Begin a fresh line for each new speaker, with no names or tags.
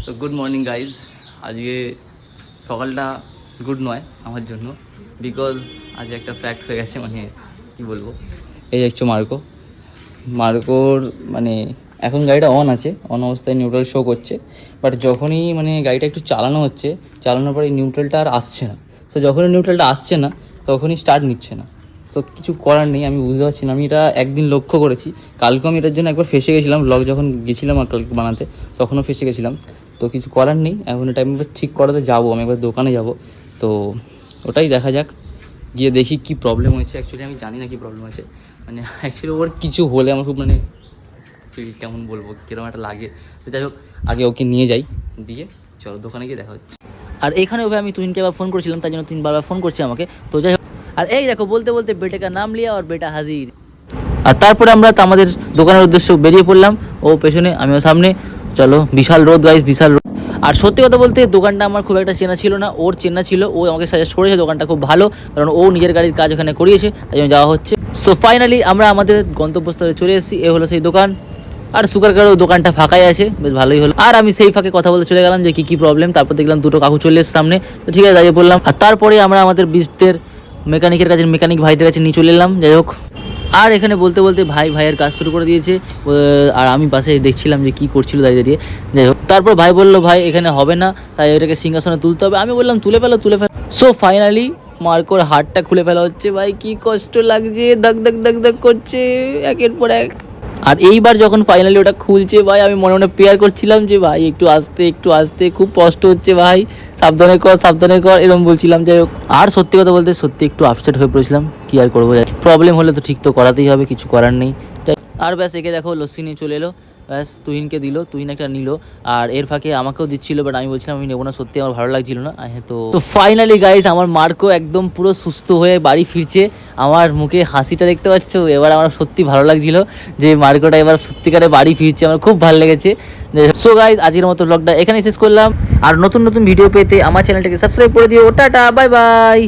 So good morning guys. আজকে সকালটা good নয় আমার জন্য, বিকজ আজ একটা ফ্যাক্ট হয়ে গেছে। মানে কী বলবো, এই দেখছো মার্কোর মানে এখন গাড়িটা অন আছে, অন অবস্থায় নিউট্রাল শো করছে, বাট যখনই মানে গাড়িটা একটু চালানো হচ্ছে, চালানোর পরে নিউট্রালটা আর আসছে না। সো যখনই নিউট্রালটা আসছে না তখনই স্টার্ট নিচ্ছে না। সো কিছু করার নেই, আমি বুঝতে পারছি না। আমি এটা একদিন লক্ষ্য করেছি, কালকে আমি এটার জন্য একবার ফেসে গেছিলাম, ব্লগ যখন গেছিলাম আর কালকে বানাতে তখনও ফেসে গেছিলাম। তো কিছু করার নেই, এখন এটা আমি একবার ঠিক করাতে যাবো, আমি একবার দোকানে যাব। তো ওটাই দেখা যাক, গিয়ে দেখি কি প্রবলেম হয়েছে। অ্যাকচুয়ালি আমি জানি না কি প্রবলেম আছে, মানে অ্যাকচুয়ালি ওর কিছু হলে আমার খুব মানে ফিল কেমন বলবো, কীরকম একটা লাগে। তো যাই হোক, আগে ওকে নিয়ে যাই, দিয়ে চলো দোকানে গিয়ে দেখা হচ্ছে। আর এখানে ওভাবে আমি তুহিনকে আবার ফোন করেছিলাম, তাই জন্য 3 বার ফোন করছে আমাকে। তো যাই হোক, আর এই দেখো বলতে বলতে বেটে কা নাম লিয়া আর বেটা হাজির। আর তারপরে আমরা তো আমাদের দোকানের উদ্দেশ্যে বেরিয়ে পড়লাম, ও পেছনে আমিও সামনে। চলো, বিশাল রোদ গাইস, বিশাল রোদ। আর সত্যি কথা বলতে দোকানটা আমার খুব একটা চেনা ছিল না, ওর চেনা ছিল। ও আমাকে সাজেস্ট করেছে দোকানটা খুব ভালো, কারণ ও নিজের গাড়ির কাজ ওখানে করিয়েছে, তাই জন্য যাওয়া হচ্ছে। সো ফাইনালি আমরা আমাদের গন্তব্যস্থলে চলে এসেছি। এ হলো সেই দোকান। আর সুগার কারও দোকানটা ফাঁকাই আছে, বেশ ভালোই হলো। আর আমি সেই ফাঁকে কথা বলতে চলে গেলাম যে কী প্রবলেম। তারপর দেখলাম দুটো কাকু চলে এসে সামনে, তো ঠিক আছে দাঁড়িয়ে পড়লাম। আর তারপরে আমরা আমাদের বিস্তের মেকানিকের কাছে, মেকানিক ভাইদের কাছে নিয়ে চলে এলাম। যাই হোক, আর এখানে বলতে বলতে ভাইয়ের কাজ শুরু করে দিয়েছে। আর আমি পাশে দেখছিলাম যে কী করছিল দাঁড়িয়ে দাঁড়িয়ে। যাই হোক, তারপর ভাই বললো ভাই এখানে হবে না, তাই এটাকে সিংহাসনে তুলতে হবে। আমি বললাম তুলে ফেলো। সো ফাইনালি মার্কোর হাতটা খুলে ফেলা হচ্ছে। ভাই কি কষ্ট লাগছে, ধক ধক ধক ধক করছে একের পর এক। আর এইবার যখন ফাইনালি ওটা খুলছে ভাই, আমি মনে মনে প্রেয়ার করছিলাম যে ভাই একটু আস্তে, খুব কষ্ট হচ্ছে ভাই, সাবধানে কর এরকম বলছিলাম। যাই হোক, আর সত্যি কথা বলতে সত্যি একটু আপসেট হয়ে পড়েছিলাম, কি আর করবো। প্রবলেম হলে তো ঠিক তো করাতেই হবে, কিছু করার নেই। আর ব্যাস, একে দেখো লস্যি নিয়ে চলে এলো। ব্যাস তুহিনকে দিল, তুহিন একটা নিল, আর এর ফাঁকে আমাকেও দিচ্ছিল, বাট আমি বলছিলাম আমি নেবো না, সত্যি আমার ভালো লাগছিল না। তো ফাইনালি গাইস, আমার মার্কো একদম পুরো সুস্থ হয়ে বাড়ি ফিরছে। আমার মুখে হাসিটা দেখতে পাচ্ছ, এবার আমার সত্যি ভালো লাগছিল যে মার্কোটা এবার সত্যিকারে বাড়ি ফিরছে, আমার খুব ভালো লেগেছে। সো গাইস, আজকের মতো ব্লগটা এখানেই শেষ করলাম। আর নতুন ভিডিও পেতে আমার চ্যানেলটাকে সাবস্ক্রাইব করে দিও। Tata, bye bye.